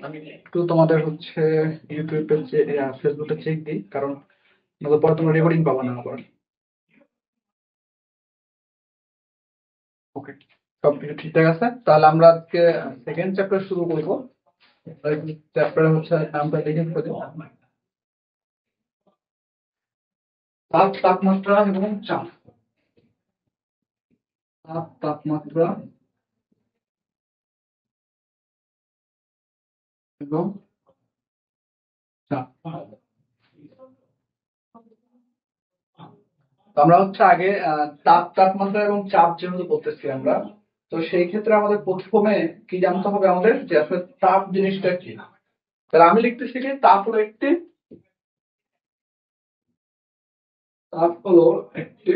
আমি একটু তোমাদের হচ্ছে ইউটিউবে ফেসবুকে চেক দিই, কারণ নয়তো পরে তোমরা রেকর্ডিং পাবা না আবার। ওকে, সবকিছু ঠিকঠাক আছে, তাহলে আমরা আজকে সেকেন্ড চ্যাপ্টার শুরু করবো। চ্যাপ্টার হচ্ছে আমরা লিখে ফেলি তাপ, তাপমাত্রা এবং চাপ। তাপ, তাপমাত্রা এবং চাপ। তো আমরা হচ্ছে আগে তাপ, তাপমাত্রা এবং চাপ যেহেতু বলতেছি আমরা, তো সেই ক্ষেত্রে আমাদের প্রথমে কি জানতে হবে আমাদের, যে আসলে তাপ জিনিসটা কি। তাহলে আমি লিখতেছি কি, তাপ হলো একটি, তাপ হলো একটি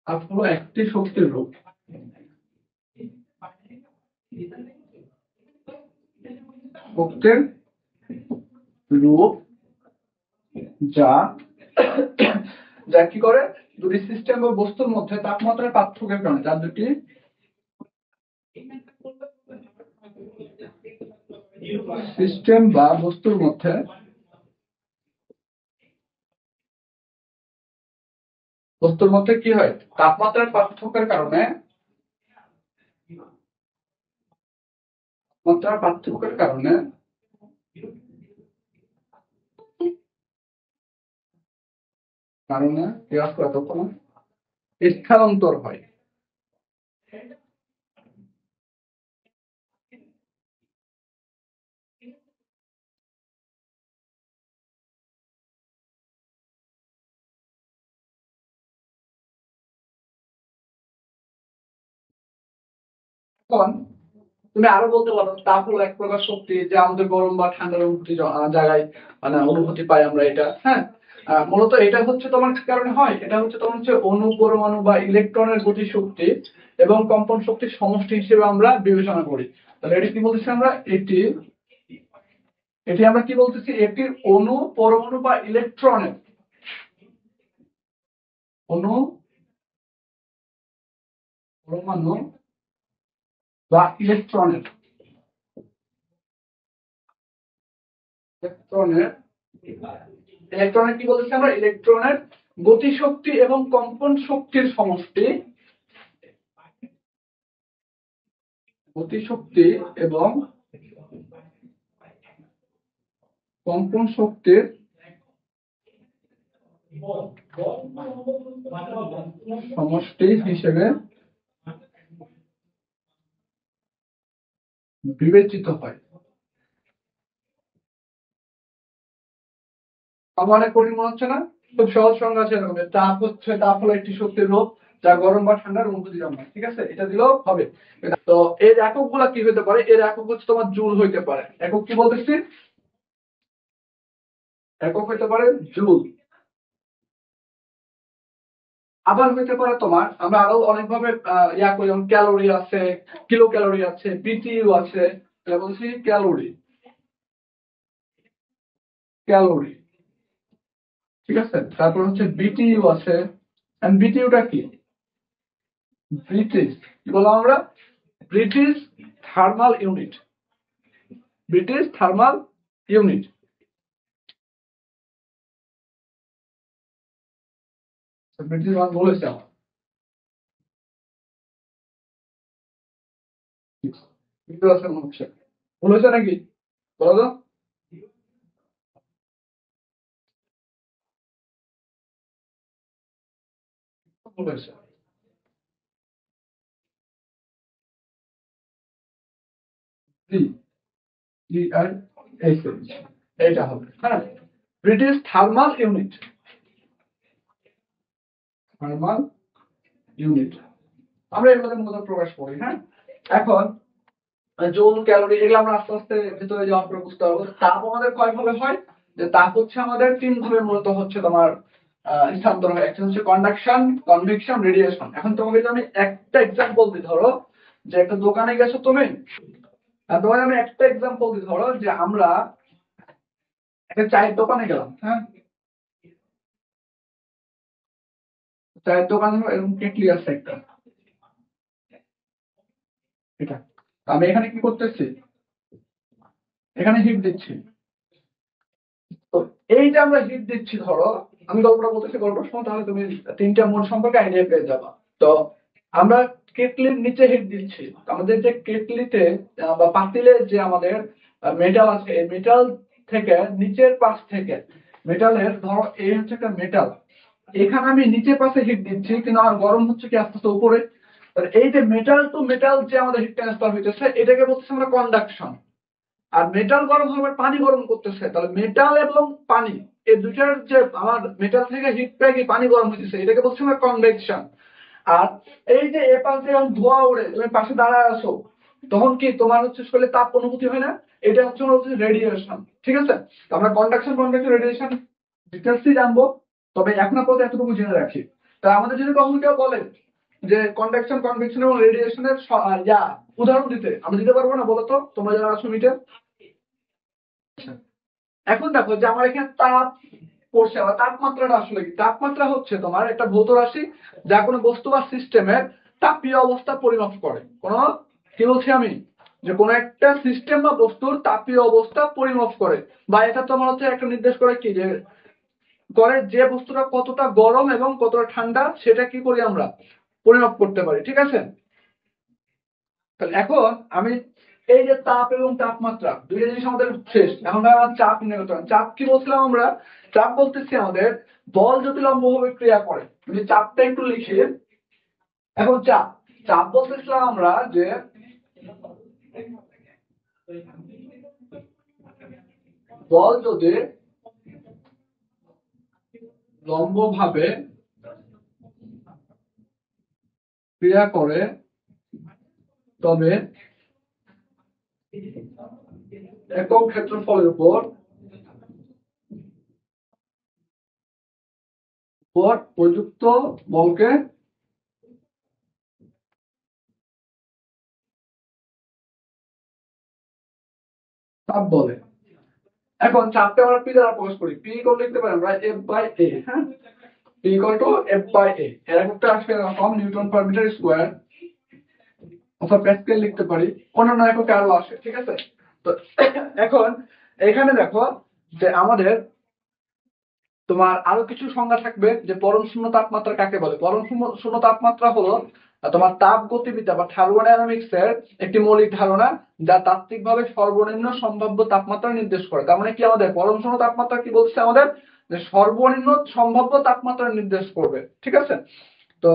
তাপ হলো একটি শক্তির রূপ। শক্তির রূপ যা যা কি করে, দুটি সিস্টেম বা বস্তুর মধ্যে তাপমাত্রার পার্থক্যের কারণে, যার দুটি সিস্টেম বা বস্তুর মধ্যে কি হয়, তাপমাত্রার পার্থক্যের কারণে, তাপমাত্রার পার্থক্যের কারণে কারণে কি হয়, তখন স্থানান্তর হয়। এখন তুমি আরো বলতে পারো, তাপ হলো এক প্রকার শক্তি যা আমাদের গরম বা ঠান্ডার অনুভূতি জায়গায়, মানে অনুভূতি পাই আমরা এটা, হ্যাঁ। মূলত এটা হচ্ছে তোমার কি কারণে হয়, এটা হচ্ছে তোমার হচ্ছে অণু, পরমাণু বা ইলেকট্রনের গতি শক্তি এবং কম্পন শক্তির সমষ্টি হিসেবে আমরা বিবেচনা করি। তাহলে এটি কি বলতেছি আমরা, এটি এটি আমরা কি বলতেছি, একটি অণু, পরমাণু বা ইলেকট্রনের, অণু, পরমাণু বা ইলেকট্রনের ইলেকট্রনের কি বলতেছি আমরা, ইলেকট্রনের গতিশক্তি এবং কম্পন শক্তির সমষ্টি, গতিশক্তি এবং কম্পন শক্তির সমষ্টি হিসেবে বিবেচিত হয়। আমার অনেক কঠিন মনে হচ্ছে না? খুব সহজ সংজ্ঞা আছে এরকম, তাপ হলো একটি শক্তির রূপ যা গরম বা ঠান্ডার অনুভূতি জন্মায়। ঠিক আছে, এটা দিলেও হবে। তো এর একক গুলা কি হতে পারে, এর একক হচ্ছে তোমার জুল হইতে পারে। একক কি বলতেছি, একক হইতে পারে জুল। আবার হইতে পারে তোমার, আমরা আরো অনেকভাবে ইয়া করি, যেমন ক্যালোরি আছে, কিলো ক্যালোরি আছে, বিটিইউ আছে। এটা বলছি ক্যালোরি, ক্যালোরি। ঠিক আছে, তারপর হচ্ছে বিটিইউ আছে। বিটিইউটা কি, ব্রিটিশ, কি বললাম আমরা, British thermal unit, British thermal unit. British মান বলেছে আমার, বুঝতে পারছেন মনে হচ্ছে, বলেছে নাকি, বলো তো। বলেছে জি, জি আর এইচ, এইটা হবে, হ্যাঁ। British thermal unit, thermal unit, আমরা এগুলোর মধ্যে প্রকাশ করি, হ্যাঁ। এখন জুল, ক্যালোরি, এগুলো আমরা আস্তে আস্তে ভিতরে যাওয়ার পরে বুঝতে পারবো। তাপ আমাদের কয় ভাবে হয়, যে তাপ হচ্ছে আমাদের তিন ভাবে মূলত হচ্ছে তোমার স্থানান্তর হয়। একটা হচ্ছে কন্ডাকশন, কনভেকশন, রেডিয়েশন। এখন তোমাকে যদি আমি একটা এক্সাম্পল দিই, ধরো যে একটা দোকানে গেছো তুমি, তোমাকে আমি একটা এক্সাম্পল দিই, ধরো যে আমরা একটা চায়ের দোকানে গেলাম, হ্যাঁ। চায়ের দোকানে এরকম কেটলি আছে একটা, এটা আমি এখানে কি করতেছি, এখানে হিট দিচ্ছি। তো এই যে আমরা হিট দিচ্ছি, ধরো আমি গল্পটা বলতেছি, গল্পের সময় তাহলে তুমি তিনটা মোড সম্পর্কে আইডিয়া পেয়ে যাবা। তো আমরা কেটলির নিচে হিট দিচ্ছি, আমাদের যে কেটলিতে বা পাতিলে যে আমাদের মেটাল আছে, এই মেটাল থেকে নিচের পাশ থেকে মেটালের, ধরো এই হচ্ছে একটা মেটাল, এখানে আমি নিচের পাশে হিট দিচ্ছি, কিন্তু আমার গরম হচ্ছে কি আস্তে আস্তে উপরে। এই যে মেটাল টু মেটাল যে আমাদের হিট ট্রান্সফার হইতেছে, এটাকে বলতেছি আমরা কন্ডাকশন। আর মেটাল গরম হবে, পানি গরম করতেছে, তাহলে মেটাল এবং পানি এই দুইটার যে আমার মেটাল থেকে হিট পেয়ে গিয়ে পানি গরম হইতেছে, এটাকে বলছি আমরা কনভেকশন। আর এই যে এ পাশে যখন ধোঁয়া উড়ে তুমি পাশে দাঁড়ায় আছো, তখন কি তোমার হচ্ছে শরীরে তাপ অনুভূতি হয় না? এটা হচ্ছে রেডিয়েশন। ঠিক আছে, তো আমরা কন্ডাকশন কনভেকশন রেডিয়েশন ডিটেলসই জানবো, তবে এখন আপাতত এতটুকু জেনে রাখি। তা আমাদের যদি কখনো কেউ বলে যে কন্ডাকশন কনভেকশন এবং রেডিয়েশনের উদাহরণ দিতে, আমরা দিতে পারবো না? বলো তো তোমরা যারা আছো মিটে। এখন দেখো যে আমার এখানে তাপ পড়ছে, আবার তাপমাত্রাটা আসলে কি? তাপমাত্রা হচ্ছে তোমার একটা ভৌত রাশি, যা কোনো বস্তু বা সিস্টেমের তাপীয় অবস্থা পরিমাপ করে। কোন, কি বলছি আমি, যে কোনো একটা সিস্টেম বা বস্তুর তাপীয় অবস্থা পরিমাপ করে, বা এটা তোমার হচ্ছে একটা নির্দেশ করে কি, যে করে যে বস্তুটা কতটা গরম এবং কতটা ঠান্ডা, সেটা কি করি আমরা পরিমাপ করতে পারি। ঠিক আছে, তাহলে এখন আমি এই যে তাপ এবং তাপমাত্রা দুইটা জিনিস আমাদের শেষ, এখন আমার চাপ নির্ণয় করতে হবে। চাপ কি বলছিলাম আমরা? চাপ বলতেছি আমাদের বল যদি লম্বভাবে ক্রিয়া করে। যদি চাপটা একটু লিখি, এখন চাপ, চাপ বলতেছিলাম আমরা যে বল যদি লম্বভাবে ক্রিয়া করে, তবে একক ক্ষেত্রফলের উপর প্রযুক্ত বলকে চাপ বলে। এখন চাপটা আমরা পি দ্বারা প্রকাশ করি, পি ইকুয়াল লিখতে পারি আমরা এফ বাই এ। হ্যাঁ, P equal to F by A. এর একটা আসবে এরকম নিউটন পার মিটার স্কয়ার, অথবা প্যাসকেল লিখতে পারি, অন্যান্য একক আরো আসে। ঠিক আছে, তো এখন এখানে দেখো যে আমাদের তোমার আরো কিছু সংজ্ঞা থাকবে, যে পরম শূন্য তাপমাত্রা কাকে বলে। পরম শূন্য তাপমাত্রা হলো তোমার তাপ গতিবিদ্যা বা থার্মোডায়নামিক্স এর একটি মৌলিক ধারণা, যা তাত্ত্বিকভাবে সর্বনিম্ন সম্ভাব্য তাপমাত্রা নির্দেশ করে। তার মানে কি, আমাদের পরম শূন্য তাপমাত্রা কি বলছে আমাদের, যে সর্বনিম্ন সম্ভাব্য তাপমাত্রা নির্দেশ করবে। ঠিক আছে, তো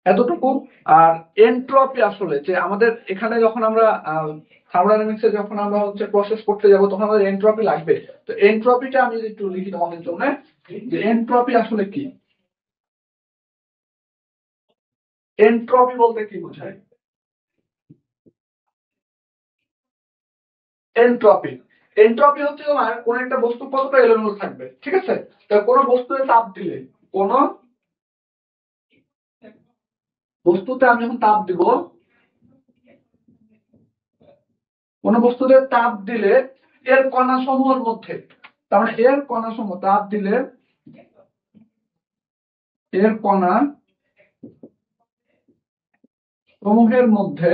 এতটুকু। আর এন্ট্রপি আসলে যে আমাদের এখানে যখন আমরা থার্মোডাইনামিক্স এ যখন আমরা হচ্ছে প্রসেস করতে যাব, তখন আমাদের এন্ট্রপি লাগবে। তো এন্ট্রপিটা আমি যদি একটু লিখি তোমাদের জন্য, যে এন্ট্রপি আসলে কি, এন্ট্রপি বলতে কি বোঝায়? এন্ট্রপি, এন্ট্রপি হচ্ছে তোমার কোন একটা বস্তু কতটা এলোমেলো থাকবে। ঠিক আছে, তো কোনো বস্তুতে তাপ দিলে, কোন বস্তুতে আমি যখন তাপ দিব, কোন বস্তুতে তাপ দিলে এর কণা সমূহের মধ্যে, তার মানে এর কণা সমূহ তাপ দিলে এর কণা সমূহের মধ্যে,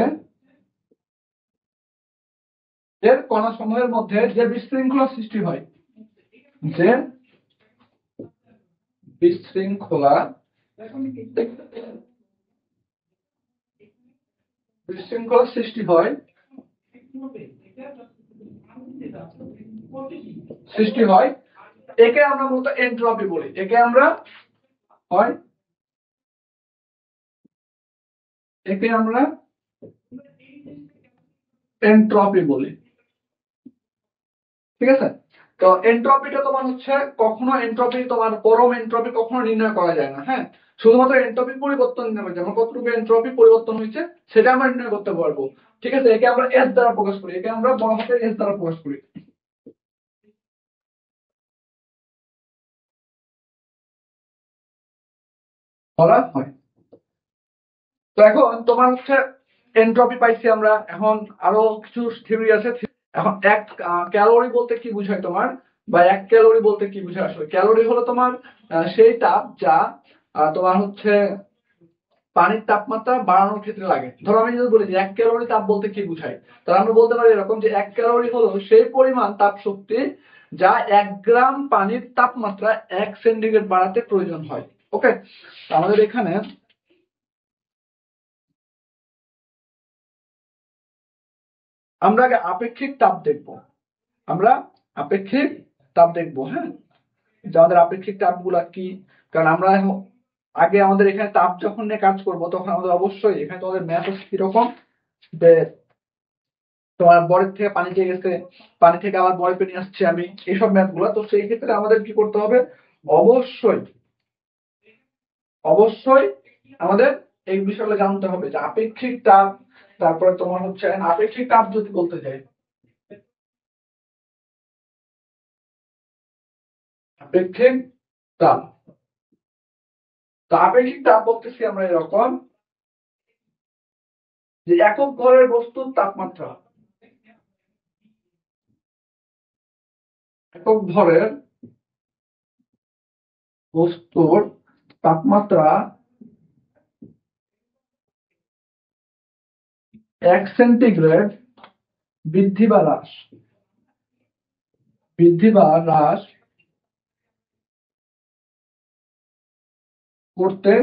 এর কণা সমূহের মধ্যে যে বিশৃঙ্খলা সৃষ্টি হয়, যে বিশৃঙ্খলা বিশৃঙ্খলা সৃষ্টি হয়, সৃষ্টি হয়, একে আমরা মূলত এন্ট্রপি বলি। একে আমরা হয়, একে আমরা এন্ট্রপি বলি। ঠিক আছে, তো এন্ট্রপিটা তোমার হচ্ছে, কখনো এন্ট্রপি তোমার পরম এন্ট্রপি কখনো নির্ণয় করা যায় না। হ্যাঁ, শুধুমাত্র এন্ট্রপি পরিবর্তন নির্ণয় করা যায়, কতটুকু এন্ট্রপি পরিবর্তন হয়েছে সেটা আমরা নির্ণয় করতে পারবো। ঠিক আছে, একে আমরা এস দ্বারা প্রকাশ করি, একে আমরা বড় হাতের এস দ্বারা প্রকাশ করি, বলা হয়। তো এখন তোমার হচ্ছে এন্ট্রপি পাইছি আমরা, এখন আরো কিছু থিওরি আছে। এখন এক ক্যালোরি বলতে কি বোঝায় তোমার, বা এক ক্যালোরি বলতে কি বোঝায়? আসলে ক্যালোরি হলো তোমার সেই তাপ যা তোমার হচ্ছে পানির তাপমাত্রা বাড়ানোর ক্ষেত্রে লাগে। ধরো আমি যদি বলি যে 1 ক্যালোরি তাপ বলতে কি বোঝায়, তাহলে আমরা বলতে পারি এরকম যে 1 ক্যালোরি হলো সেই পরিমাণ তাপ শক্তি যা 1 গ্রাম পানির তাপমাত্রা 1 সেন্টিগ্রেড বাড়াতে প্রয়োজন হয়। ওকে, আমাদের এখানে আমরা আগে আপেক্ষিক তাপ দেখব। আমরা আপেক্ষিক তাপ দেখব, হ্যাঁ, যে আমাদের আপেক্ষিক তাপগুলা কি। কারণ আমরা আগে আমাদের এখানে তাপ যখন নিয়ে কাজ করব তখন আমাদের অবশ্যই এখানে তোমাদের ম্যাথ হচ্ছে কিরকম, যে তোমার বরফ থেকে পানিতে গেছে, পানি থেকে আবার বরফে নিয়ে আসছে আমি, এইসব ম্যাথ গুলা। তো সেই ক্ষেত্রে আমাদের কি করতে হবে, অবশ্যই অবশ্যই আমাদের এই বিষয়গুলো জানতে হবে যে আপেক্ষিক তাপ, তারপরে তোমার হচ্ছে আপেক্ষিক তাপ যদি বলতে যাই, আপেক্ষিক তাপ, তো আপেক্ষিক তাপ বলতেছি আমরা এরকম যে একক ভরের বস্তুর তাপমাত্রা, একক ভরের বস্তুর তাপমাত্রা 1 সেন্টিগ্রেড বৃদ্ধি বা হ্রাস, বৃদ্ধি বা হ্রাস করতে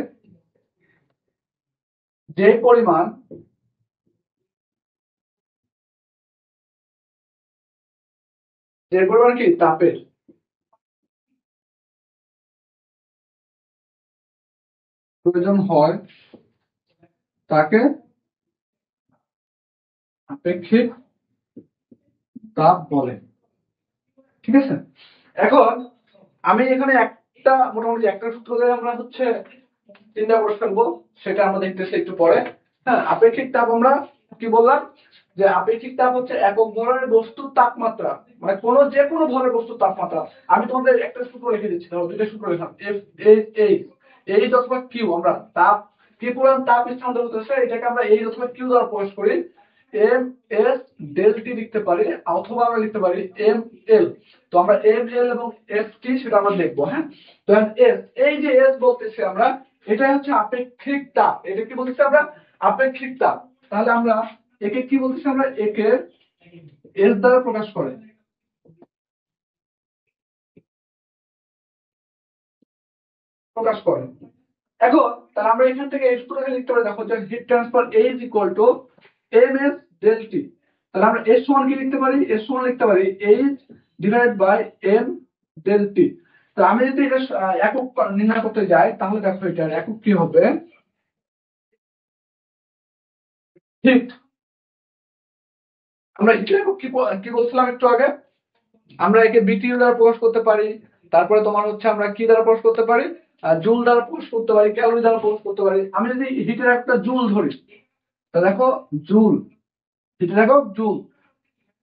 যে পরিমাণ কি তাপের প্রয়োজন হয় তাকে আপেক্ষিক তাপ বলে। ঠিক আছে, এখন আমি এখানে একটা মোটামুটি একটা সূত্র দিয়ে আমরা হচ্ছে চিন্তা করে ফেলবো, সেটা আমরা দেখতেছি একটু পরে। হ্যাঁ, আপেক্ষিক তাপ আমরা কি বললাম, যে আপেক্ষিক তাপ হচ্ছে একক ভরের বস্তুর তাপমাত্রা, মানে যে কোনো ভরের বস্তুর তাপমাত্রা। আমি তোমাদের একটা সূত্র লিখে দিচ্ছি, ধরো দুইটা সূত্র লিখলাম, এফ এইচ অথবা কিউ। আমরা তাপ কি পরিমাণ তাপ স্থানান্তর হতেছে এটাকে আমরা এইচ অথবা কিউ দ্বারা প্রকাশ করি। এম এস ডেল টি লিখতে পারি, অথবা আমরা লিখতে পারি এম এল। তো আমরা এম এল এবং এস কি সেটা আমরা দেখবো। হ্যাঁ, তো এস, এই যে এস বলতেছি আমরা, এটা হচ্ছে আপেক্ষিক তাপ। এটা কি বলতেছি আমরা, আপেক্ষিক তাপ। তাহলে আমরা একে কি বলতেছি, আমরা একে এস দ্বারা প্রকাশ করে, প্রকাশ করে। এখন তাহলে আমরা এখান থেকে এই সূত্রটা লিখতে পারি, দেখো যে হিট ট্রান্সফার এ is equal to M S del T. তাহলে আমরা এস সমান কি লিখতে পারি, এস সমান লিখতে পারি H divide by M del T. তো আমি যদি এটা একক নির্ণয় করতে যাই, তাহলে দেখো এটার একক কি হবে, হিট। আমরা হিটের একক কি বলছিলাম একটু আগে, আমরা একে বিটিইউ দ্বারা প্রকাশ করতে পারি, তারপরে তোমার হচ্ছে আমরা কি দ্বারা প্রকাশ করতে পারি, জুল দ্বারা প্রকাশ করতে পারি, ক্যালোরি দ্বারা প্রকাশ করতে পারি। আমি যদি হিটের একটা জুল ধরি, তা দেখো জুল, হিটের একক জুল।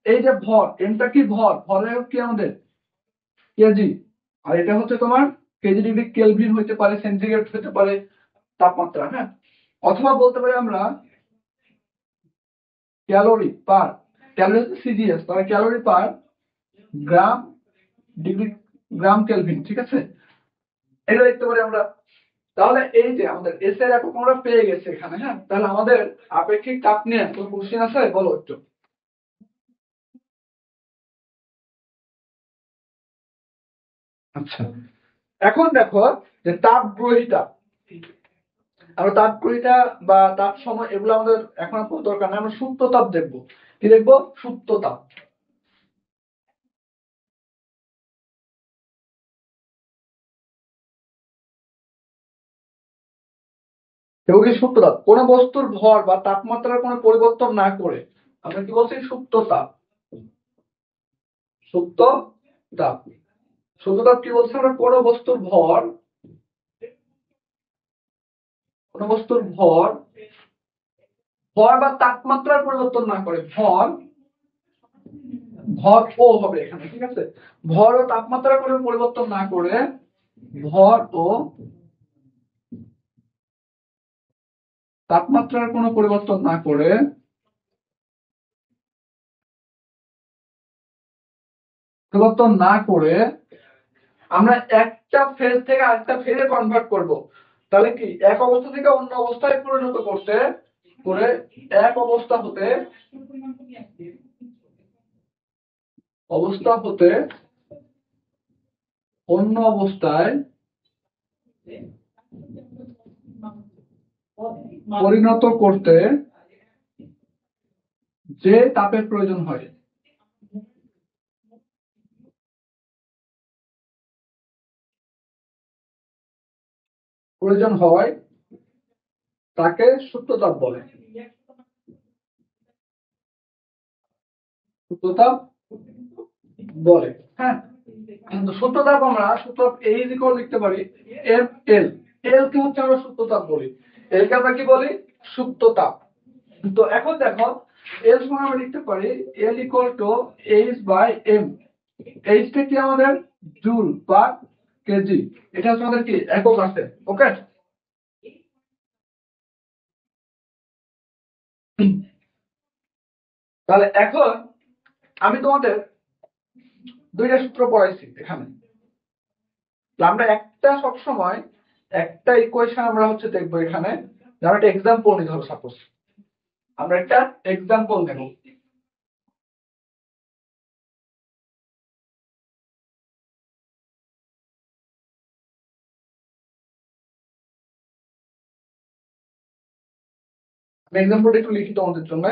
এই যে ভর, এমটা কি ভর, ভরের একক কি আমাদের কেজি, আর এটা হচ্ছে তোমার কেজি ডিগ্রি কেলভিন হইতে পারে, সেন্টিগ্রেড হতে পারে তাপমাত্রা। হ্যাঁ, অথবা বলতে পারি আমরা ক্যালোরি পার, ক্যালোরি হচ্ছে সিজিএস, তাহলে ক্যালোরি পার গ্রাম ডিগ্রি, গ্রাম কেলভিন। ঠিক আছে, এটা লিখতে পারি আমরা। তাহলে এই যে আমাদের এস এর একক আমরা পেয়ে গেছি এখানে। হ্যাঁ, তাহলে আমাদের আপেক্ষিক তাপ নিয়ে কোন কোশ্চেন আছে বলো একটু। আচ্ছা, এখন দেখো যে তাপ গ্রহিতা, আমরা তাপ গ্রহিতা বা তাপ সময় এগুলো আমাদের এখন আপাতত দরকার নেই, আমরা সুপ্ত তাপ দেখবো। কি দেখবো, সুপ্ত তাপ। এবং এই সুপ্ত তাপ কোন বস্তুর ভর বা তাপমাত্রার কোনো পরিবর্তন না করে, আমরা কি বলছি, সুপ্ত তাপ। সুপ্ত তাপ, সুপ্ত তাপ কি বলছি আমরা, কোন বস্তুর ভর, কোন বস্তুর ভর, ভর বা তাপমাত্রার পরিবর্তন না করে, ভর, ভর ও হবে এখানে। ঠিক আছে, ভর ও তাপমাত্রার কোনো পরিবর্তন না করে, ভর ও তাপমাত্রার কোনো পরিবর্তন না করে, আমরা একটা ফেজ থেকে আরেকটা ফেজে কনভার্ট করব। তাহলে কি এক অবস্থা থেকে অন্য অবস্থায় পরিণত করতে করে এক অবস্থা হতে অন্য অবস্থায় পরিণত করতে যে তাপের প্রয়োজন হয় তাকে সূক্ষ্মতাপ বলে। সূক্ষ্মতাপ বলে। হ্যাঁ, কিন্তু সূক্ষ্মতাপ আমরা সূত্রতাপ A = লিখতে পারি এম এল। এল কে হচ্ছে আমরা সূক্ষ্মতাপ বলি, এল কে আমরা কি বলি? সূক্ষ্মতাপ। তো এখন দেখো এল সমান আমরা লিখতে পারি এল = H/m। এইচ টা কি আমাদের জুল পার কেজি, এটা হচ্ছে আমাদের কি একক আছে। ওকে, তাহলে এখন আমি তোমাদের দুইটা সূত্র পড়াইছি এখানে। আমরা সবসময় একটা ইকুয়েশন আমরা হচ্ছে দেখবো এখানে। আমরা একটা এক্সাম্পল নিই, ধরো সাপোজ আমরা একটা এক্সাম্পল নেব। আমি এক্সাম্পলটা একটু লিখি তোমাদের জন্য,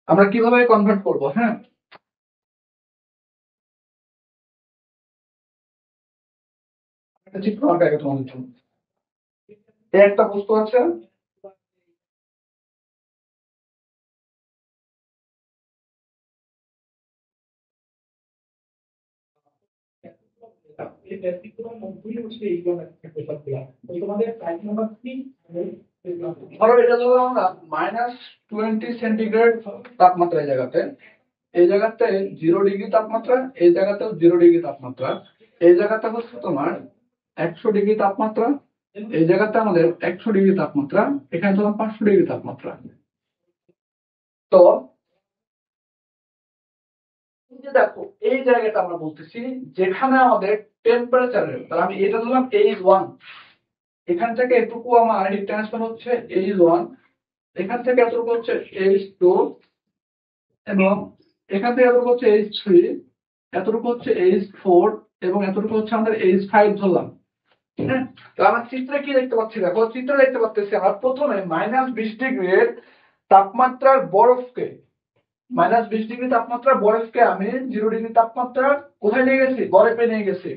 আমরা কিভাবে কনভার্ট করব। হ্যাঁ, একটা চিত্র আঁকা আগে তোমাদের জন্য। এই একটা বস্তু আছে, ধরো এটা ধরো আমরা -20 সেন্টিগ্রেড তাপমাত্রা এই জায়গাতে 0 ডিগ্রি তাপমাত্রা, এই জায়গাতেও 0 ডিগ্রি তাপমাত্রা, এই জায়গাতে হচ্ছে তোমার 100 ডিগ্রি তাপমাত্রা, এই জায়গাতে আমাদের 100 ডিগ্রি তাপমাত্রা, এখানে তোমার 500 ডিগ্রি তাপমাত্রা। তো দেখো এই জায়গাটা আমরা বলতেছি যেখানে আমাদের টেম্পারেচারের, তাহলে আমি এটা ধরলাম H1, এখান থেকে এটুকু আমার হিট ট্রান্সফার হচ্ছে H1, এখান থেকে এতটুকু হচ্ছে H2, এবং এখান থেকে এতটুকু হচ্ছে H3, এতটুকু হচ্ছে H4, এবং এতটুকু হচ্ছে আমাদের H5 ধরলাম। হ্যাঁ, তো আমরা চিত্রে কি দেখতে পাচ্ছি? দেখো চিত্রে দেখতে পাচ্ছি আমরা প্রথমে -20 ডিগ্রির তাপমাত্রার বরফকে, -20 ডিগ্রি তাপমাত্রা বরফকে আমি 0 ডিগ্রি তাপমাত্রা কোথায় নিয়ে গেছি? বরফে নিয়ে গেছি।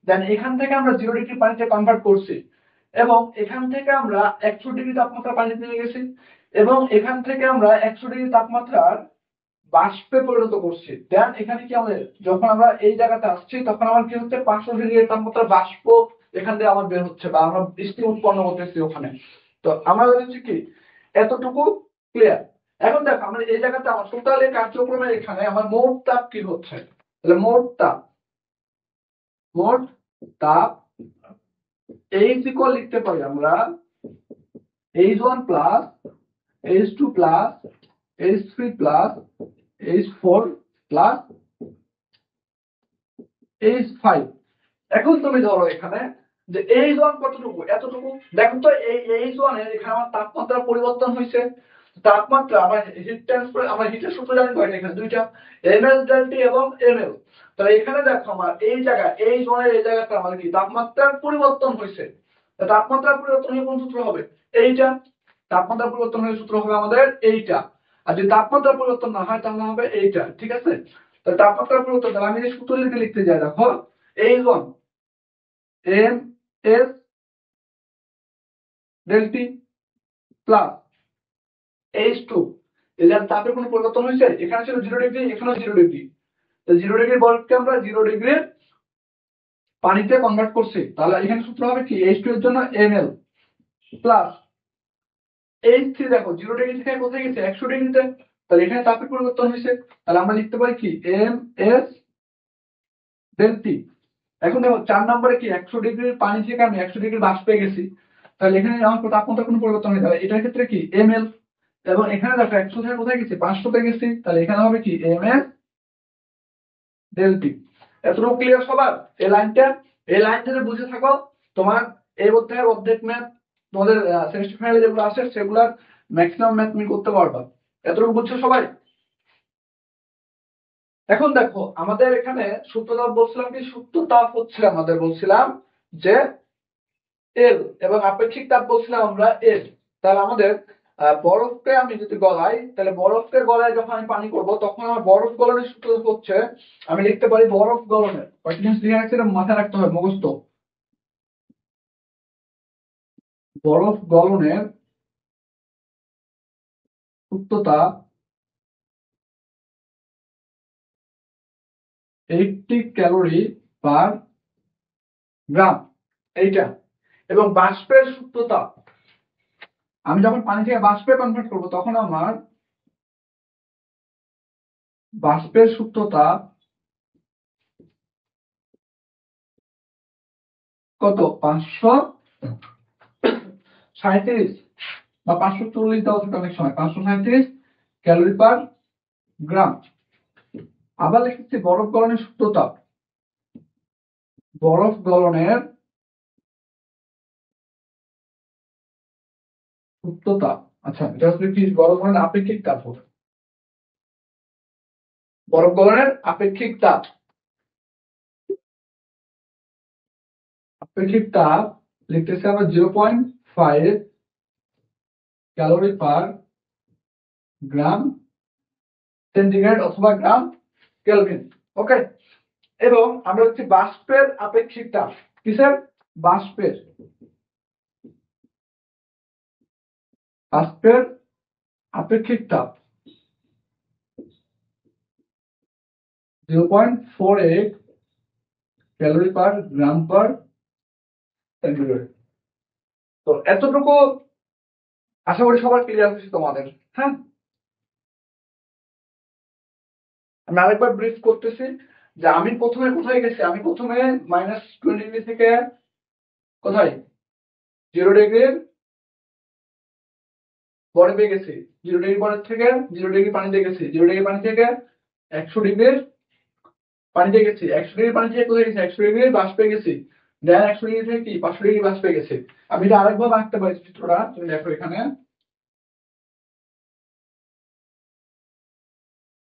দেন এখান থেকে আমরা 0 ডিগ্রি পানিতে কনভার্ট করছি, এবং এখান থেকে আমরা 100 ডিগ্রি তাপমাত্রা পানিতে নিয়ে গেছি, এবং এখান থেকে আমরা 100 ডিগ্রি তাপমাত্রার বাষ্পে পরিণত করছি। দেন এখানে কি আমাদের যখন আমরা এই জায়গাতে আসছি তখন আমার কি হচ্ছে 500 ডিগ্রি তাপমাত্রা বাষ্প এখান থেকে আমার বের হচ্ছে, বা আমরা স্টিম উৎপন্ন করতেছি ওখানে। তো আমরা হচ্ছে কি এতটুকু ক্লিয়ার। এখন দেখো আমরা এই জায়গাতে আমার টোটালি কার্যক্রমে এখানে আমার মোট তাপ কি হচ্ছে, তাহলে মোট তাপ H = লিখতে পারি আমরা H1 plus H2 plus H3 plus H4 plus H5। এখন তুমি ধরো এখানে যে H1 কতটুকু, এতটুকু। দেখো তো এই H1 এর এখানে আমার তাপমাত্রা পরিবর্তন হয়েছে। তাপমাত্রা আমার হিট ট্রান্সফার, আমরা হিটের সূত্র জানি কয়টা? এখানে দুইটা, ml ∆T এবং ml। তাহলে এখানে দেখো আমার এই জায়গায় H1 এর এই জায়গাটা আমার কি তাপমাত্রার পরিবর্তন হয়েছে। তাপমাত্রার পরিবর্তন হলে কোন সূত্র হবে? এইটা। তাপমাত্রা পরিবর্তন হলে সূত্র হবে আমাদের এইটা। আর যদি তাপমাত্রা পরিবর্তন না হয় তাহলে হবে এইটা। ঠিক আছে, তাহলে তাপমাত্রা পরিবর্তন, তাহলে আমি এই সূত্র লিখতে যাই, দেখো H1 ms ∆T plus H2, এর তাপের কোনো পরিবর্তন হয়েছে? এখানে ছিল 0 ডিগ্রি, এখানেও 0 ডিগ্রি। তো 0 ডিগ্রি বরফকে আমরা 0 ডিগ্রি পানিতে কনভার্ট করছি, তাহলে এখানে সূত্র হবে কি H2 এর জন্য ml প্লাস H3। দেখো 0 ডিগ্রি থেকে কোথায় গেছে? 100 ডিগ্রিতে, তাহলে এখানে তাপের পরিবর্তন হয়েছে, তাহলে আমরা লিখতে পারি কি ms ∆T। এখন দেখো 4 নম্বরে কি 100 ডিগ্রির পানি থেকে আমি 100 ডিগ্রি বাষ্পে গেছি, তাহলে এখানে আমার তাপমাত্রা কোনো পরিবর্তন হয়ে যাবে, এটার ক্ষেত্রে কি ml। এবং এখানে দেখো 100 থেকে কোথায় গেছি? 500 তে গেছি, তাহলে এখানে হবে কি ms ∆T। এতটুকু ক্লিয়ার সবার? এই লাইনটা, এই লাইনটা বুঝে থাকো তোমার এই অধ্যায়ের অর্ধেক ম্যাথ তোমাদের সেমিস্টার ফাইনালে যেগুলো আসে সেগুলার ম্যাক্সিমাম ম্যাথ তুমি করতে পারবা। এতটুকু বুঝছো সবাই? এখন দেখো আমাদের এখানে সূত্রতাপ বলছিলাম কি, সূত্রতাপ হচ্ছে আমাদের বলছিলাম যে এল, এবং আপেক্ষিক তাপ বলছিলাম আমরা এল। তাহলে আমাদের বরফকে আমি যদি গলাই, তাহলে বরফকে গলায় যখন আমি পানি করব তখন আমার বরফ গলনের সূত্র হচ্ছে, আমি লিখতে পারি বরফ গলনের, কয়েকটি জিনিস লিখে রাখছি, এটা মাথায় রাখতে হবে, মুখস্থ। বরফ গলনের সূত্রতা 80 ক্যালোরি পার গ্রাম, এইটা। এবং বাষ্পের সূত্রতা, আমি যখন পানি থেকে বাষ্পে কনভার্ট করব তখন আমার বাষ্পের সূত্রতা কত, 537 বা 540 দেওয়া থাকে অনেক সময়, 537 ক্যালোরি পার গ্রাম। আবার লিখেছি বরফ গলনের সূত্রতা, বরফ গলনের সূত্রতা, আচ্ছা এটা হচ্ছে কি, বরফ গলনের আপেক্ষিক তাপ হবে, বরফ গলনের আপেক্ষিক তাপ, আপেক্ষিক তাপ লিখতেছি আমরা 0.5 ক্যালোরি পার গ্রাম সেন্টিগ্রেড অথবা গ্রাম কেলভিন। ওকে। এবং আমরা হচ্ছে বাষ্পের আপেক্ষিক তাপ, কিসের, বাষ্পের, বাষ্পের আপেক্ষিক তাপ 0.48 ক্যালোরি পার গ্রাম পার সেন্টিগ্রেড। তো এতটুকু আশা করি সবার ক্লিয়ার হচ্ছে তোমাদের। হ্যাঁ, আমি আরেকবার ব্রিফ করতেছি যে আমি প্রথমে কোথায় গেছি, আমি প্রথমে -20 ডিগ্রি থেকে কোথায় 0 ডিগ্রির বরফে গেছি, 0 ডিগ্রি বরফ থেকে 0 ডিগ্রি পানিতে গেছি, 0 ডিগ্রি পানি থেকে 100 ডিগ্রির পানিতে গেছি, 100 ডিগ্রি পানি থেকে কোথায় গেছি, 100 ডিগ্রি বাষ্পে গেছি, দেন 100 ডিগ্রি থেকে কি 500 ডিগ্রি বাষ্পে গেছি। আমি এটা আরেকবার আঁকতে পারি চিত্রটা, তুমি দেখো এখানে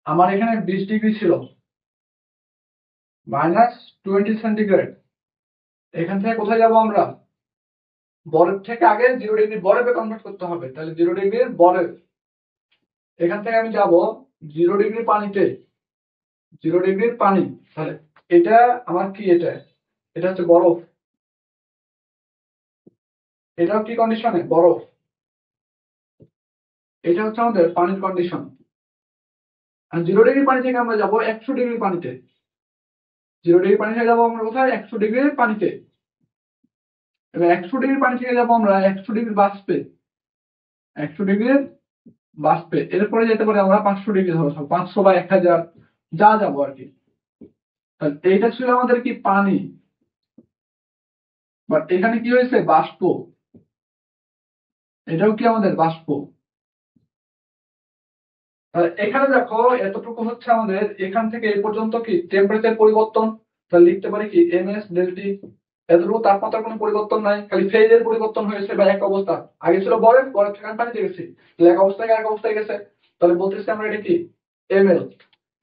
আমার এখানে 20 ডিগ্রি ছিল, -20 সেন্টিগ্রেড। এখান থেকে কোথায় যাব আমরা, বরফ থেকে আগে 0 ডিগ্রি বরফে কনভার্ট করতে হবে, তাহলে 0 ডিগ্রির বরফ, এখান থেকে আমি যাব 0 ডিগ্রি পানিতে, 0 ডিগ্রির পানি, তাহলে এটা আমার কি, এটা এটা হচ্ছে বরফ, এটাও কি কন্ডিশনে, বরফ, এটা হচ্ছে আমাদের পানির কন্ডিশন। আর 0 ডিগ্রি পানি থেকে আমরা যাবো 100 ডিগ্রি পানিতে, 0 ডিগ্রি পানি থেকে যাবো আমরা কোথায়, 100 ডিগ্রি পানিতে, এবার 100 ডিগ্রি পানি থেকে যাবো আমরা 100 ডিগ্রি বাষ্পে, 100 ডিগ্রির বাষ্পে, এরপরে যেতে পারি আমরা 500 ডিগ্রি, ধরো 500 বা 1000 যা যাবো আর কি। এইটা ছিল আমাদের কি, পানি, বাট এখানে কি হয়েছে, বাষ্প, এটাও কি আমাদের বাষ্প। এখানে দেখো এতটুকু হচ্ছে আমাদের, এখান থেকে এই পর্যন্ত কি টেম্পারেচার পরিবর্তন, তাহলে লিখতে পারি কি এমএস ডেলটি। এতটুকু তাপমাত্রার কোনো পরিবর্তন নাই, খালি ফেজের পরিবর্তন হয়েছে, বা এক অবস্থা, আগে ছিল বরফ, বরফ থেকে পানিতে গেছি, তাহলে এক অবস্থা থেকে আরেক অবস্থায় গেছে, তাহলে বলতেছি আমরা এটা কি এমএল।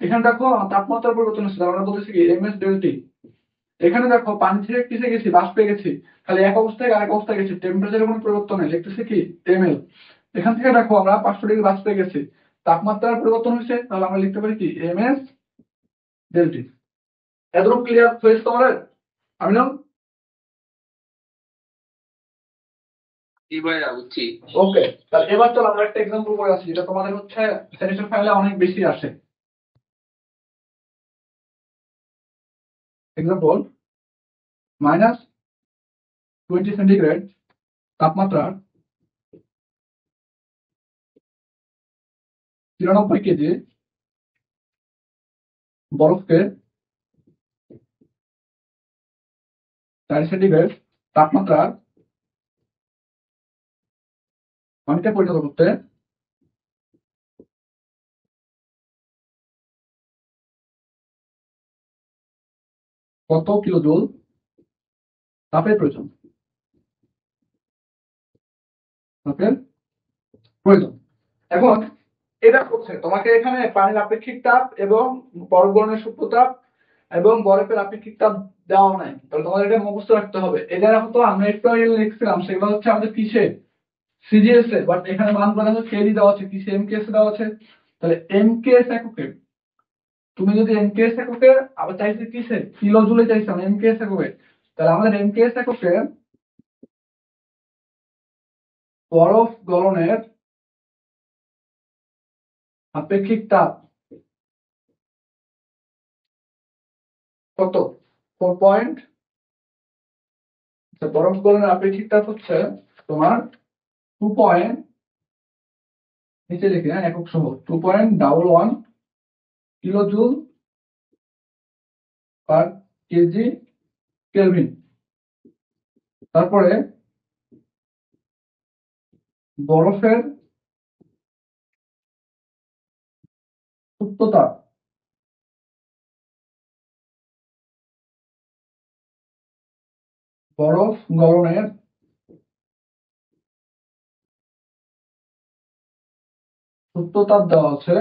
এখানে দেখো তাপমাত্রার পরিবর্তন হচ্ছে, তাহলে আমরা বলতেছি কি এমএস ডেলটি। এখানে দেখো পানি থেকে কিসে গেছি, বাষ্পে গেছি, খালি এক অবস্থা থেকে আরেক অবস্থায় গেছি, টেম্পারেচারের কোনো পরিবর্তন নেই, লিখতেছি কি এমএল। এখান থেকে দেখো আমরা 500 ডিগ্রি বাষ্পে গেছি, তাপমাত্রার পরিবর্তন হয়েছে, তাহলে আমরা লিখতে পারি কি এমএস ডেলটি। এতটুকু ক্লিয়ার হয়েছে তোমাদের? আমি না, ওকে। তাহলে এবার চলো আমরা একটা এক্সাম্পল করে আসি, যেটা তোমাদের হচ্ছে সেমিস্টার ফাইনালে অনেক বেশি আসে। এক্সাম্পল, -20 সেন্টিগ্রেড তাপমাত্রার 93 কেজি বরফকে 4 সেন্টিগ্রেড তাপমাত্রার পানিতে পরিণত করতে কত কিলো জুল তাপের প্রয়োজন। তাপের প্রয়োজন। এখন এটা হচ্ছে তোমাকে এখানে পানির আপেক্ষিক তাপ এবং বরফ গলনের সূক্ষ্ম তাপ এবং বরফের আপেক্ষিক তাপ দেওয়া নাই, তাহলে তোমাদের এটা মুখস্থ রাখতে হবে। এটা হয়তো আমরা একটু আগে লিখছিলাম, সেগুলো হচ্ছে আমাদের কিসে সিজিএস এ, বাট এখানে মান করা হচ্ছে কেডি দেওয়া আছে, কিসে এমকেএস দেওয়া আছে। তাহলে এমকেএস এককে, তুমি যদি এমকেএস এককে আবার চাইছে কিসে কিলো জুলে চাইছো এমকেএস এককে, তাহলে আমাদের এমকেএস এককে বরফ গলনের আপেক্ষিক তাপ কত? 4 বরফ গলনের আপেক্ষিক তাপ হচ্ছে তোমার 2 নিচে লিখে একক সহ 2.11 kilo joule per KG kelvin. তারপরে বরফের সুপ্ত তাপ বরফ গলনের সুপ্ত তাপ দেওয়া আছে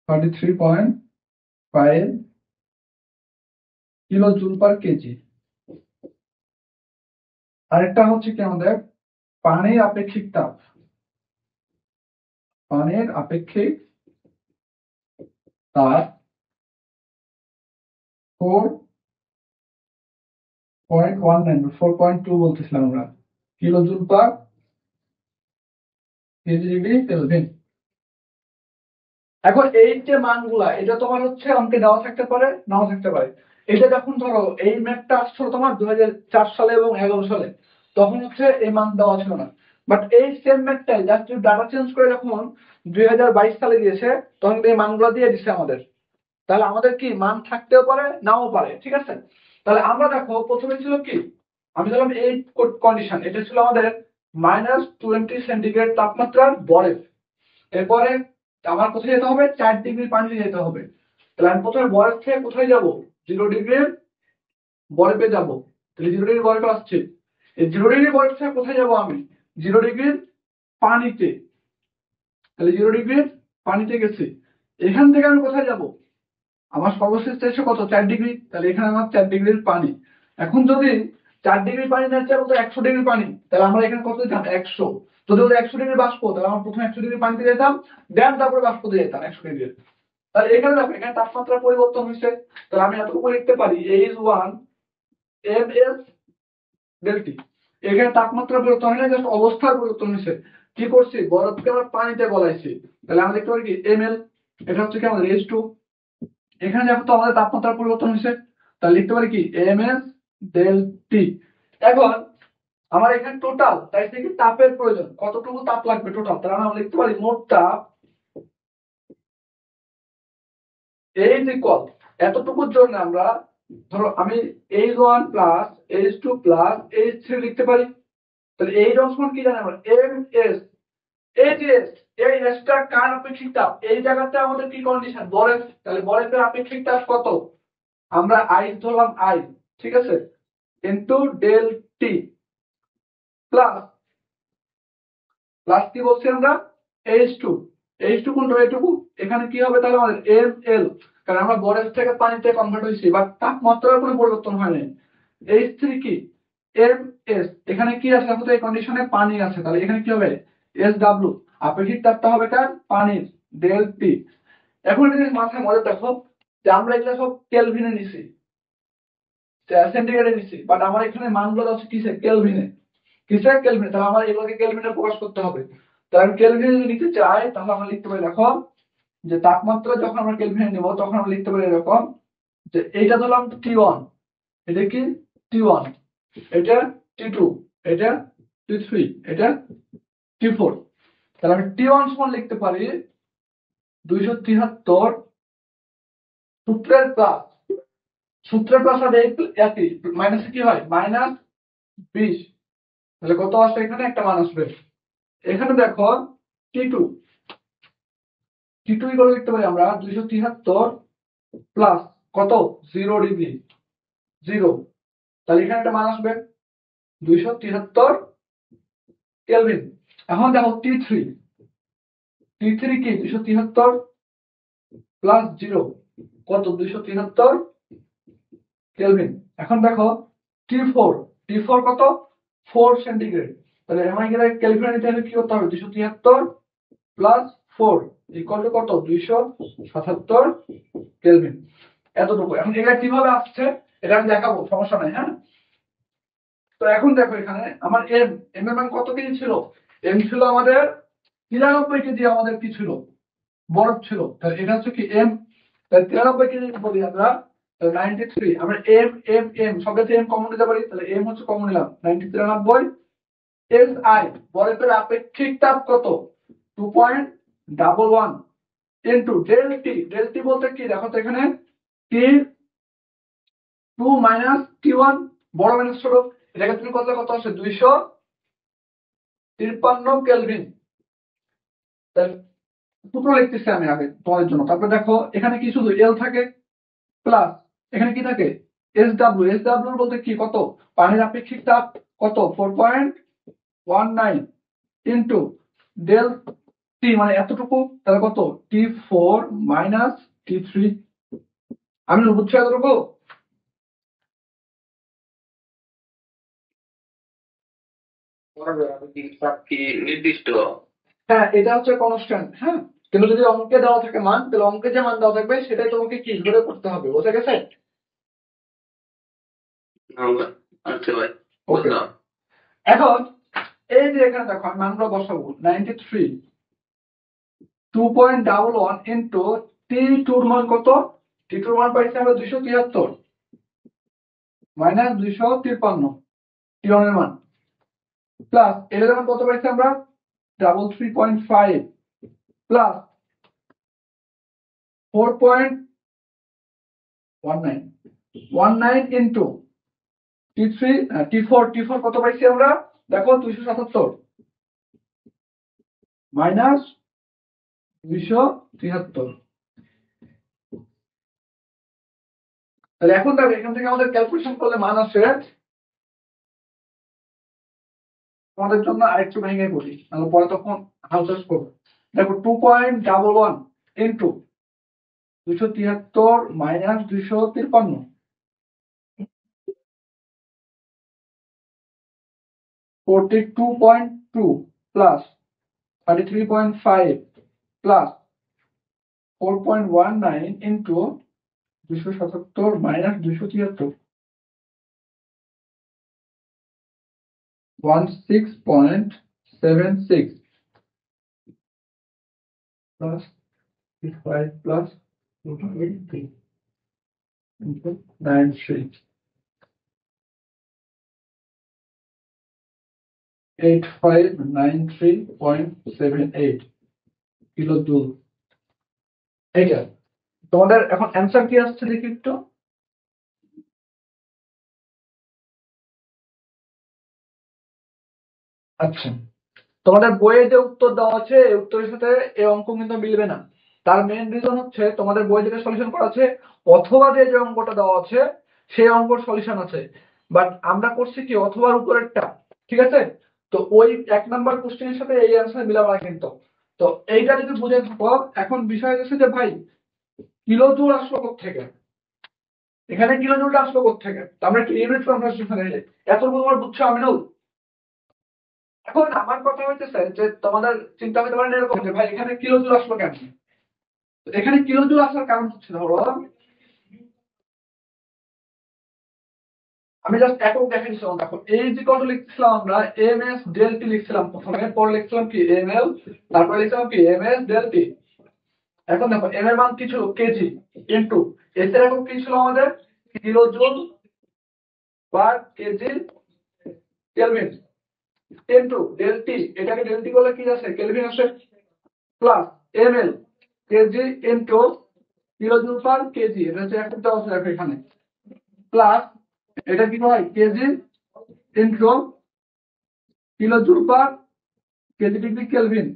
33.5 কিলো জুল পার কেজি। আরেকটা হচ্ছে কি আমাদের পানির আপেক্ষিক তাপ, পানির আপেক্ষিক তাপ 4.2 বলতেছিলাম আমরা kilo joule per KG degree kelvin. এখন এই যে মানগুলা এটা তোমার হচ্ছে অঙ্কে দেওয়া থাকতে পারে নাও থাকতে পারে। এটা যখন ধরো এই ম্যাপটা আসছিল তোমার 2004 সালে এবং 2011 সালে, তখন হচ্ছে এই মান দেওয়া ছিল না। বাট এই সেম ম্যাপটাই জাস্ট ডাটা চেঞ্জ করে যখন 2022 সালে দিয়েছে, তখন এই মানগুলো দিয়ে দিচ্ছে আমাদের। তাহলে আমাদের কি মান থাকতেও পারে নাও পারে, ঠিক আছে। তাহলে আমরা দেখো প্রথমে ছিল কি, আমি ধরলাম এই কন্ডিশন, এটা ছিল আমাদের -20 সেন্টিগ্রেড তাপমাত্রার বরফ। এরপরে আমার কোথায় যেতে হবে 4 ডিগ্রি পানিতে যেতে হবে। তাহলে আমি প্রথমে বরফ থেকে কোথায় যাব 0 ডিগ্রির বরফে যাব। তাহলে 0 ডিগ্রি বরফে আসছে, এই 0 ডিগ্রি বরফ থেকে কোথায় যাব আমি 0 ডিগ্রির পানিতে। তাহলে 0 ডিগ্রির পানিতে গেছি, এখান থেকে আমি কোথায় যাব আমার সর্বশেষ চাইছে কত 4 ডিগ্রি, তাহলে এখানে আমার 4 ডিগ্রির পানি। এখন যদি 4 ডিগ্রি পানি না চাই বলতো 100 ডিগ্রি পানি, তাহলে আমরা এখানে কত দিতাম 100। যদি বলতো 100 ডিগ্রি বাষ্প, তাহলে আমরা প্রথমে 100 ডিগ্রি পানিতে যেতাম, দেন তারপরে বাষ্পতে যেতাম 100 ডিগ্রি। তাহলে এখানে দেখো এখানে তাপমাত্রা পরিবর্তন হয়েছে, তাহলে আমি এতটুকু লিখতে পারি H1 ms ডেলটি। এখানে তাপমাত্রা পরিবর্তন হয় না, জাস্ট অবস্থার পরিবর্তন হয়েছে। কি করছি বরফকে আমরা পানিতে গলাইছি, তাহলে আমরা দেখতে পারি কি ml। এটা হচ্ছে কি আমাদের H2। এখানে দেখো তো আমাদের তাপমাত্রা পরিবর্তন হয়েছে, তাহলে লিখতে পারি কি ms ডেল টি। এখন আমার এখানে টোটাল তাই থেকে তাপের প্রয়োজন কতটুকু তাপ লাগবে টোটাল, তাহলে আমরা লিখতে পারি মোট তাপ এই যে কল এতটুকুর জন্য আমরা ধরো আমি H1 plus H2 plus H3 লিখতে পারি। তাহলে এই সমান কি জানি আমরা ms। এই যে এই এসটা কার আপেক্ষিক তাপ, এই জায়গাতে আমাদের কি কন্ডিশন বরফ, তাহলে বরফের আপেক্ষিক তাপ কত আমরা আই ধরলাম আই, ঠিক আছে, into del T plus plus কি বলছি আমরা H2। H2 কোনটা এটুকু, এখানে কি হবে তাহলে আমাদের ml, কারণ আমরা বরফ থেকে পানিতে কনভার্ট হয়েছি বাট তাপমাত্রার কোনো পরিবর্তন হয় নাই। H3 কি ms, এখানে কি আছে দেখো তো এই কন্ডিশনে পানি আছে, তাহলে এখানে কি হবে SW, আপেক্ষিক তাপটা হবে কার পানির ডেল টি। এখন যদি মাথায় মজা দেখো যে আমরা এগুলো সব কেলভিনে নিছি, সেন্টিগ্রেডে নিছি, বাট আমার এখানে মানগুলো আছে কিসে কেলভিনে, কিসে কেলভিনে, তাহলে আমার এগুলোকে কেলভিনে প্রকাশ করতে হবে। তাহলে আমি কেলভিনে যদি নিতে চাই তাহলে আমরা লিখতে পারি দেখো যে তাপমাত্রা যখন আমরা কেলভিনে নেব তখন আমরা লিখতে পারি এরকম যে এইটা ধরলাম T1, এটা কি T1, এটা T2, এটা T3, এটা T4। তাহলে আমি T1 সমান লিখতে পারি 273 সূত্রের প্লাস, সূত্রের প্লাস আর একই মাইনাস কি হয় -20, তাহলে কত আসবে এখানে একটা মান আসবে। এখানে দেখো T2 করে লিখতে পারি আমরা 273 প্লাস কত 0 ডিগ্রি 0, তাহলে এখানে একটা মান আসবে 273 কেলভিন। এখন দেখো T3 কি 273 প্লাস 0 কত 273 কেলভিন। এখন দেখো T4 কত 4 সেন্টিগ্রেড। তাহলে আমাকে ক্যালকুলেট নিতে হলে কি করতে হবে 273 প্লাস 4 ইকুয়াল টু কত 277 কেলভিন। এতটুকু। এখন এটা কিভাবে আসছে এটা আমি দেখাবো, সমস্যা নাই। হ্যাঁ, তো এখন দেখো এখানে আমার এম এর মান কত কেজি ছিল? এম ছিল আমাদের 93 কেজি। আমাদের কি ছিল? বরফ ছিল। তাহলে এটা হচ্ছে কি এম। তাহলে 93 কেজি বলি আমরা, তাহলে 93। আমরা এম সবটাতে এম কমন নিতে পারি। তাহলে এম হচ্ছে কমন নিলাম 93। এস আই বরফের আপেক্ষিক তাপ কত 2.11 ইন্টু ডেল টি বলতে কি দেখো তো এখানে T2 মাইনাস T1 বড় মাইনাস ছোট, এটাকে তুমি কত আসে 253 কেলভিন। তাহলে সূত্র লিখতেছি আমি আগে তোমাদের জন্য। তারপর দেখো এখানে কি শুধু এল থাকে প্লাস এখানে কি থাকে এস ডাব্লিউ বলতে কি কত পানির আপেক্ষিক তাপ কত 4.19 ইন্টু ডেল টি মানে এতটুকু। তাহলে কত T4 মাইনাস T3। আমি বুঝছি এতটুকু। কি নির্দিষ্ট? হ্যাঁ, এটা হচ্ছে কনস্ট্যান্ট। হ্যাঁ, কিন্তু যদি অঙ্কে দেওয়া থাকে মান, তাহলে অঙ্কে যে মান দেওয়া থাকবে সেটাই তোমাকে কি ধরে করতে হবে। বুঝা গেছে? আচ্ছা ভাই, ওকে। বুঝলাম। এখন এই যে এখানে দেখো আমি মানগুলো বসাবো 93 2.11 ইন্টু T2 মান কত? T2 মান পাইছি আমরা 273 মাইনাস 253 T1 এর মান প্লাস এল এর মান কত পাইছি আমরা 3.5 প্লাস 4.19 ইন্টু T4 কত পাইছি আমরা দেখো 277 মাইনাস 273। তাহলে এখন দেখো এখান থেকে আমাদের ক্যালকুলেশন করলে মান আসে, তোমাদের জন্য আরেকটু ভেঙে বলি তাহলে পরে তখন হালকা করবো। দেখো 2.11 into 273 minus 253 42.2 plus 33.5 plus 4.19 into 277 minus 273 16.76 plus 5 plus 2.3 into 93 8593.78 kilo joule. এইটা তোমাদের এখন অ্যান্সার কি আসছে দেখি একটু। আচ্ছা, তোমাদের বইয়ে যে উত্তর দেওয়া আছে এই উত্তরের সাথে এই অঙ্ক কিন্তু মিলবে না। তার মেইন রিজন হচ্ছে তোমাদের বই থেকে সলিউশন করা আছে অথবা যে অঙ্কটা দেওয়া আছে সেই অঙ্কর সলিউশন আছে, বাট আমরা করছি কি অথবার উপরেরটা। ঠিক আছে, তো ওই 1 নাম্বার কোশ্চেনের সাথে এই অ্যান্সার মিলাবে না কিন্তু। তো এইটা যদি বুঝে থাকো, এখন বিষয় হচ্ছে যে ভাই কিলো জুল আসলো থেকে, এখানে কিলো জুলটা আসলো থেকে, আমরা কি ইউনিট কনভার্সন এতটুকু তোমার বুঝছো আমিনুল? এখন আমার কথা হইতেছে যে তোমাদের চিন্তা করতে পারেন এরকম যে ভাই এখানে কিলো জুল আসলো কেন? এখানে কিলো জুল আসার কারণ হচ্ছে ধরো আমি জাস্ট একক দেখাইছিলাম। দেখো এই যে কত লিখছিলাম আমরা এম এস ডেল টি লিখছিলাম প্রথমে, পরে লিখছিলাম কি এম এল, তারপরে লিখছিলাম কি এম এস ডেল টি। এখন দেখো এম এর মান কি ছিল কেজি ইনটু এস এর একক কি ছিল আমাদের kilo joule per KG kelvin into del T, এটাকে ডেল টি করলে কি আসে কেলভিন আসে, plus M L KG into kilo joule per KG, এটা হচ্ছে একটা আছে দেখো এখানে, প্লাস এটা কি হয় KG into kilo joule per KG degree kelvin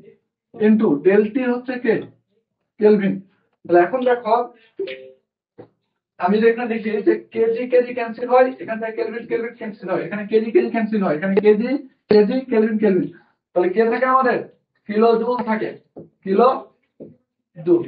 into del T হচ্ছে কে কেলভিন। তাহলে এখন দেখো আমি যদি এখানে দেখি যে কেজি কেজি ক্যান্সেল হয়, এখান থেকে কেলভিন কেলভিন ক্যান্সেল হয়, এখানে কেজি কেজি ক্যান্সেল হয়, এখানে কেজি কেজি কেলভিন কেলভিন, তাহলে কে থাকে আমাদের কিলো জুল থাকে, কিলো জুল।